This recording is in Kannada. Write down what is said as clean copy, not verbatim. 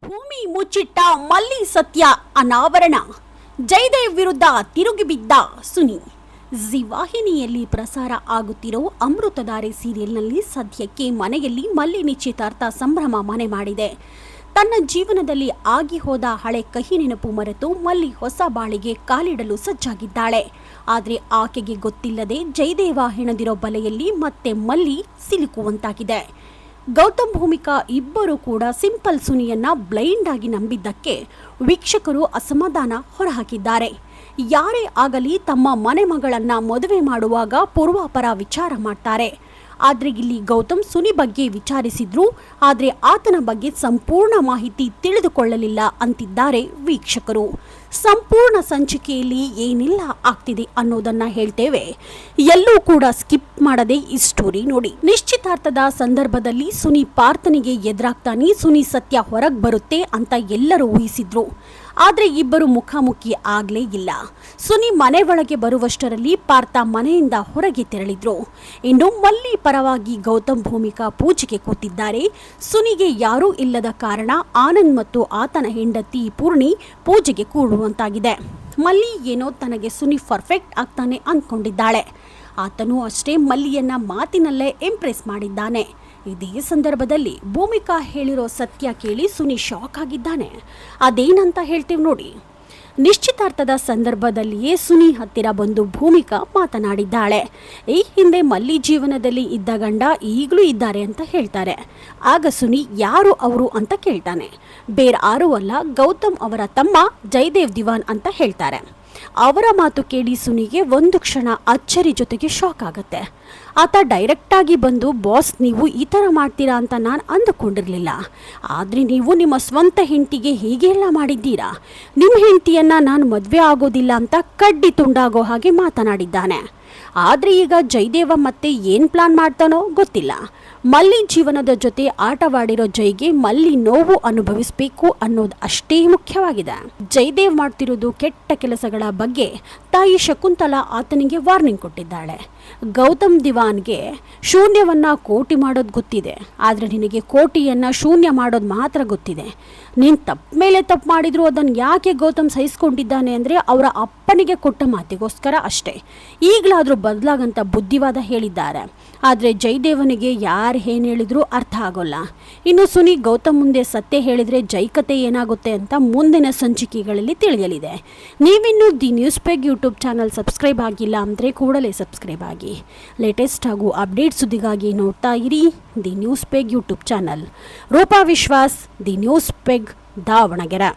ಭೂಮಿ ಮುಚ್ಚಿಟ್ಟ ಮಲ್ಲಿ ಸತ್ಯ ಅನಾವರಣ. ಜಯದೇವ್ ವಿರುದ್ಧ ತಿರುಗಿಬಿದ್ದ ಸುನಿ. ಜಿ ವಾಹಿನಿಯಲ್ಲಿ ಪ್ರಸಾರ ಆಗುತ್ತಿರೋ ಅಮೃತಧಾರೆ ಸೀರಿಯಲ್ನಲ್ಲಿ ಸದ್ಯಕ್ಕೆ ಮನೆಯಲ್ಲಿ ಮಲ್ಲಿ ನಿಶ್ಚಿತಾರ್ಥ ಸಂಭ್ರಮ ಮನೆ ಮಾಡಿದೆ. ತನ್ನ ಜೀವನದಲ್ಲಿ ಆಗಿ ಹೋದ ಹಳೆ ಕಹಿ ನೆನಪು ಮರೆತು ಮಲ್ಲಿ ಹೊಸ ಬಾಳಿಗೆ ಕಾಲಿಡಲು ಸಜ್ಜಾಗಿದ್ದಾಳೆ. ಆದರೆ ಆಕೆಗೆ ಗೊತ್ತಿಲ್ಲದೆ ಜಯದೇವ ಹೆಣೆದಿರೋ ಬಲೆಯಲ್ಲಿ ಮತ್ತೆ ಮಲ್ಲಿ ಸಿಲುಕುವಂತಾಗಿದೆ. ಗೌತಮ್ ಭೂಮಿಕಾ ಇಬ್ಬರು ಕೂಡ ಸಿಂಪಲ್ ಸುನಿಯನ್ನ ಬ್ಲೈಂಡ್ ಆಗಿ ನಂಬಿದ್ದಕ್ಕೆ ವೀಕ್ಷಕರು ಅಸಮಾಧಾನ ಹೊರಹಾಕಿದ್ದಾರೆ. ಯಾರೇ ಆಗಲಿ ತಮ್ಮ ಮನೆ ಮಗಳನ್ನ ಮದುವೆ ಮಾಡುವಾಗ ಪೂರ್ವಾಪರ ವಿಚಾರ ಮಾಡ್ತಾರೆ. ಆದರೆ ಇಲ್ಲಿ ಗೌತಮ್ ಸುನಿ ಬಗ್ಗೆ ವಿಚಾರಿಸಿದ್ರು, ಆದರೆ ಆತನ ಬಗ್ಗೆ ಸಂಪೂರ್ಣ ಮಾಹಿತಿ ತಿಳಿದುಕೊಳ್ಳಲಿಲ್ಲ ಅಂತಿದ್ದಾರೆ ವೀಕ್ಷಕರು. ಸಂಪೂರ್ಣ ಸಂಚಿಕೆಯಲ್ಲಿ ಏನೆಲ್ಲ ಆಗ್ತಿದೆ ಅನ್ನೋದನ್ನ ಹೇಳ್ತೇವೆ. ಎಲ್ಲೂ ಕೂಡ ಸ್ಕಿಪ್ ಮಾಡದೆ ಈ ಸ್ಟೋರಿ ನೋಡಿ. ನಿಶ್ಚಿತಾರ್ಥದ ಸಂದರ್ಭದಲ್ಲಿ ಸುನಿ ಪಾರ್ಥನಿಗೆ ಎದುರಾಗ್ತಾನೆ. ಸುನಿ ಸತ್ಯ ಹೊರಗೆ ಬರುತ್ತೆ ಅಂತ ಎಲ್ಲರೂ ಊಹಿಸಿದ್ರು. ಆದರೆ ಇಬ್ಬರು ಮುಖಾಮುಖಿ ಆಗ್ಲೇ ಇಲ್ಲ. ಸುನಿ ಮನೆ ಒಳಗೆ ಬರುವಷ್ಟರಲ್ಲಿ ಪಾರ್ಥ ಮನೆಯಿಂದ ಹೊರಗೆ ತೆರಳಿದ್ರು. ಇನ್ನು ಮಲ್ಲಿ ಪರವಾಗಿ ಗೌತಮ್ ಭೂಮಿಕಾ ಪೂಜೆಗೆ ಕೂತಿದ್ದಾರೆ. ಸುನಿಗೆ ಯಾರೂ ಇಲ್ಲದ ಕಾರಣ ಆನಂದ್ ಮತ್ತು ಆತನ ಹೆಂಡತಿ ಪೂರ್ಣಿ ಪೂಜೆಗೆ ಕೂಡುವಂತಾಗಿದೆ. ಮಲ್ಲಿ ಏನೋ ತನಗೆ ಸುನಿ ಪರ್ಫೆಕ್ಟ್ ಆಗ್ತಾನೆ ಅಂದ್ಕೊಂಡಿದ್ದಾಳೆ. ಆತನೂ ಅಷ್ಟೇ ಮಲ್ಲಿಯನ್ನ ಮಾತಿನಲ್ಲೇ ಇಂಪ್ರೆಸ್ ಮಾಡಿದ್ದಾನೆ. ಇದೇ ಸಂದರ್ಭದಲ್ಲಿ ಭೂಮಿಕಾ ಹೇಳಿರೋ ಸತ್ಯ ಕೇಳಿ ಸುನಿ ಶಾಕ್ ಆಗಿದ್ದಾನೆ. ಅದೇನಂತ ಹೇಳ್ತೀವಿ ನೋಡಿ. ನಿಶ್ಚಿತಾರ್ಥದ ಸಂದರ್ಭದಲ್ಲಿಯೇ ಸುನಿ ಹತ್ತಿರ ಬಂದು ಭೂಮಿಕಾ ಮಾತನಾಡಿದ್ದಾಳೆ. ಈ ಹಿಂದೆ ಮಲ್ಲಿ ಜೀವನದಲ್ಲಿ ಇದ್ದ ಗಂಡ ಈಗಲೂ ಇದ್ದಾರೆ ಅಂತ ಹೇಳ್ತಾರೆ. ಆಗ ಸುನಿ ಯಾರು ಅವರು ಅಂತ ಕೇಳ್ತಾನೆ. ಬೇರಾರೂ ಅಲ್ಲ, ಗೌತಮ್ ಅವರ ತಮ್ಮ ಜಯದೇವ್ ದಿವಾನ್ ಅಂತ ಹೇಳ್ತಾರೆ. ಅವರ ಮಾತು ಕೇಳಿ ಸುನಿಗೆ ಒಂದು ಕ್ಷಣ ಅಚ್ಚರಿ ಜೊತೆಗೆ ಶಾಕ್ ಆಗುತ್ತೆ. ಆತ ಡೈರೆಕ್ಟಾಗಿ ಬಂದು, ಬಾಸ್ ನೀವು ಈ ಥರ ಮಾಡ್ತೀರಾ ಅಂತ ನಾನು ಅಂದುಕೊಂಡಿರಲಿಲ್ಲ. ಆದರೆ ನೀವು ನಿಮ್ಮ ಸ್ವಂತ ಹೆಂಡತಿಗೆ ಹೀಗೆಲ್ಲ ಮಾಡಿದ್ದೀರಾ. ನಿಮ್ಮ ಹೆಂಡತಿಯನ್ನು ನಾನು ಮದುವೆ ಆಗೋದಿಲ್ಲ ಅಂತ ಕಡ್ಡಿ ತುಂಡಾಗೋ ಹಾಗೆ ಮಾತನಾಡಿದ್ದಾನೆ. ಆದರೆ ಈಗ ಜಯದೇವ ಮತ್ತೆ ಏನು ಪ್ಲಾನ್ ಮಾಡ್ತಾನೋ ಗೊತ್ತಿಲ್ಲ. ಮಲ್ಲಿ ಜೀವನದ ಜೊತೆ ಆಟವಾಡಿರೋ ಜೈಗೆ ಮಲ್ಲಿ ನೋವು ಅನುಭವಿಸಬೇಕು ಅನ್ನೋದು ಅಷ್ಟೇ ಮುಖ್ಯವಾಗಿದೆ. ಜಯದೇವ್ ಮಾಡ್ತಿರೋದು ಕೆಟ್ಟ ಕೆಲಸಗಳ ಬಗ್ಗೆ ತಾಯಿ ಶಕುಂತಲಾ ಆತನಿಗೆ ವಾರ್ನಿಂಗ್ ಕೊಟ್ಟಿದ್ದಾಳೆ. ಗೌತಮ್ ದಿವಾನ್ಗೆ ಶೂನ್ಯವನ್ನ ಕೋಟಿ ಮಾಡೋದು ಗೊತ್ತಿದೆ, ಆದರೆ ನಿನಗೆ ಕೋಟಿಯನ್ನ ಶೂನ್ಯ ಮಾಡೋದು ಮಾತ್ರ ಗೊತ್ತಿದೆ. ನೀನು ತಪ್ಪು ಮೇಲೆ ತಪ್ಪು ಮಾಡಿದ್ರು ಅದನ್ನು ಯಾಕೆ ಗೌತಮ್ ಸಹಿಸ್ಕೊಂಡಿದ್ದಾನೆ ಅಂದರೆ ಅವರ ಅಪ್ಪನಿಗೆ ಕೊಟ್ಟ ಮಾತಿಗೋಸ್ಕರ ಅಷ್ಟೇ. ಈಗಲಾದರೂ ಬದಲಾಗಂತ ಬುದ್ಧಿವಾದ ಹೇಳಿದ್ದಾರೆ. ಆದರೆ ಜಯದೇವನಿಗೆ ಯಾರು ಏನು ಹೇಳಿದ್ರು ಅರ್ಥ ಆಗೋಲ್ಲ. ಇನ್ನು ಸುನಿ ಗೌತಮ್ ಮುಂದೆ ಸತ್ಯ ಹೇಳಿದರೆ ಜೈ ಕತೆ ಏನಾಗುತ್ತೆ ಅಂತ ಮುಂದಿನ ಸಂಚಿಕೆಗಳಲ್ಲಿ ತಿಳಿಯಲಿದೆ. ನೀವಿನ್ನೂ the news peg YouTube channel subscribe ಆಗಿಲ್ಲ ಅಂದರೆ ಕೂಡಲೇ ಸಬ್ಸ್ಕ್ರೈಬ್ ಆಗಿ. ಲೇಟೆಸ್ಟ್ ಹಾಗೂ ಅಪ್ಡೇಟ್ ಸುದ್ದಿಗಾಗಿ ನೋಡ್ತಾ ಇರಿ the news peg YouTube channel. Roopa Vishwas, the news peg, Davanagere.